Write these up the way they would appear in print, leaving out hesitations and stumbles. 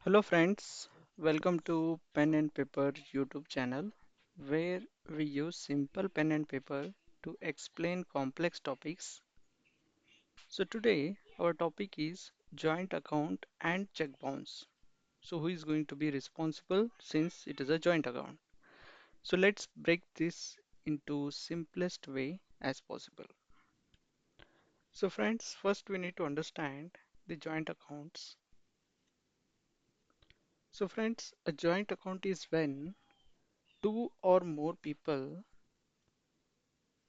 Hello friends, welcome to Pen and Paper YouTube channel where we use simple pen and paper to explain complex topics. So today our topic is joint account and check bounce. So who is going to be responsible since it is a joint account? So let's break this into simplest way as possible. So friends, first we need to understand the joint accounts. So friends, a joint account is when two or more people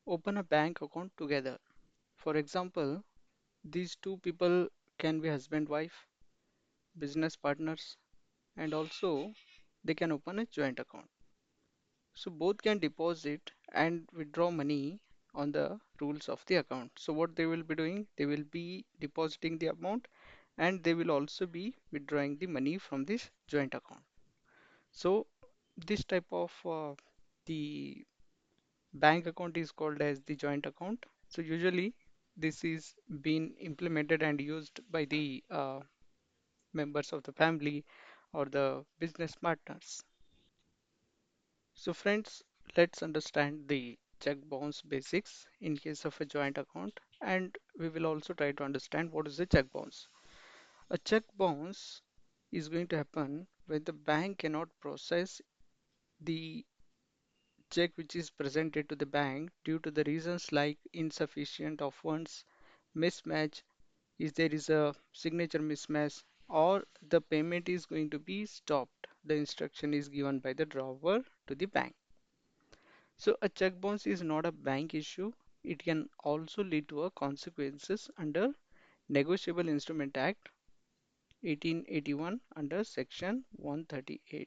open a bank account together. For example, these two people can be husband wife, business partners, and also they can open a joint account. So both can deposit and withdraw money on the rules of the account. So what they will be doing, they will be depositing the amount and they will also be withdrawing the money from this joint account. So this type of the bank account is called as the joint account. So usually this is being implemented and used by the members of the family or the business partners. So friends, let's understand the check bounce basics in case of a joint account, and we will also try to understand what is a check bounce. A check bounce is going to happen when the bank cannot process the check which is presented to the bank due to the reasons like insufficient of funds, mismatch, is there is a signature mismatch, or the payment is going to be stopped. The instruction is given by the drawer to the bank. So a check bounce is not a bank issue. It can also lead to a consequences under Negotiable Instrument Act 1881 under section 138.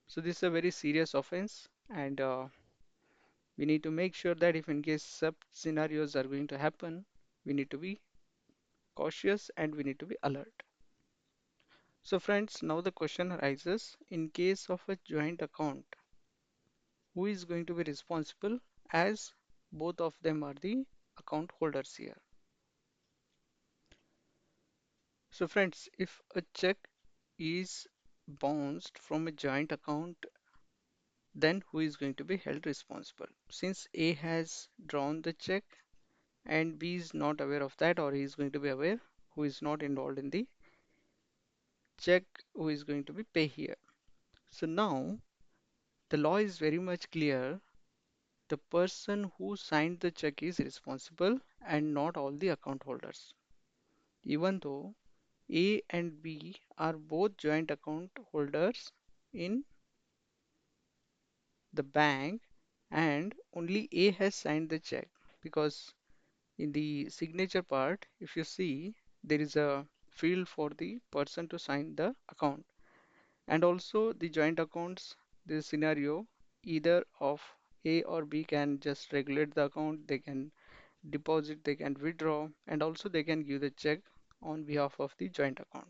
So this is a very serious offense, and we need to make sure that if in case such scenarios are going to happen, we need to be cautious and we need to be alert. So friends, now the question arises, in case of a joint account, who is going to be responsible as both of them are the account holders here. So friends, if a check is bounced from a joint account, then who is going to be held responsible? Since A has drawn the check and B is not aware of that, or he is going to be aware, who is not involved in the check, who is going to be pay here. So now the law is very much clear. The person who signed the check is responsible and not all the account holders. Even though A and B are both joint account holders in the bank and only A has signed the check, because in the signature part, if you see, there is a field for the person to sign the account. And also the joint accounts, this scenario, either of A or B can just regulate the account, they can deposit, they can withdraw, and also they can give the check on behalf of the joint account.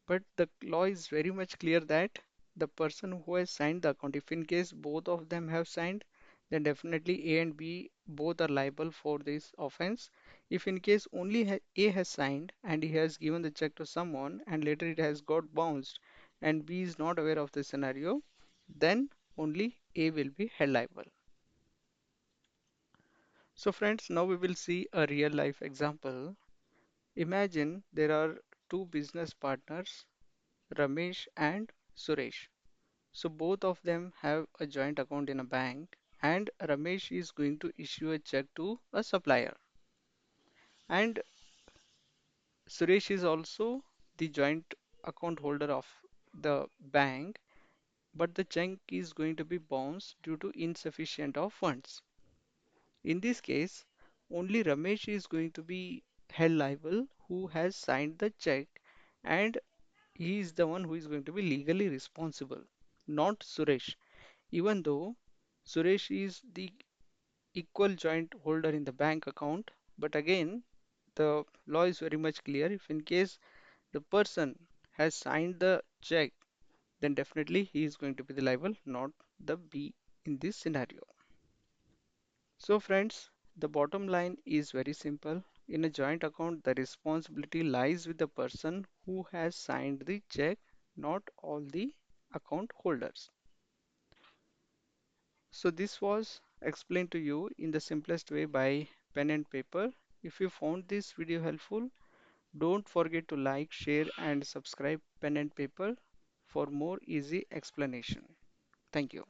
But the law is very much clear that the person who has signed the account, if in case both of them have signed, then definitely A and B both are liable for this offense. If in case only A has signed and he has given the check to someone and later it has got bounced and B is not aware of the scenario, then only A will be held liable. So friends, now we will see a real life example. Imagine there are two business partners, Ramesh and Suresh. So both of them have a joint account in a bank, and Ramesh is going to issue a check to a supplier. And Suresh is also the joint account holder of the bank, but the check is going to be bounced due to insufficient of funds. In this case, only Ramesh is going to be held liable who has signed the check, and he is the one who is going to be legally responsible, not Suresh. Even though Suresh is the equal joint holder in the bank account, but again, the law is very much clear. If in case the person has signed the check, then definitely he is going to be the liable, not the B in this scenario. So friends, the bottom line is very simple. In a joint account, the responsibility lies with the person who has signed the check, not all the account holders. So this was explained to you in the simplest way by pen and paper. If you found this video helpful, don't forget to like, share and subscribe pen and paper for more easy explanation. Thank you.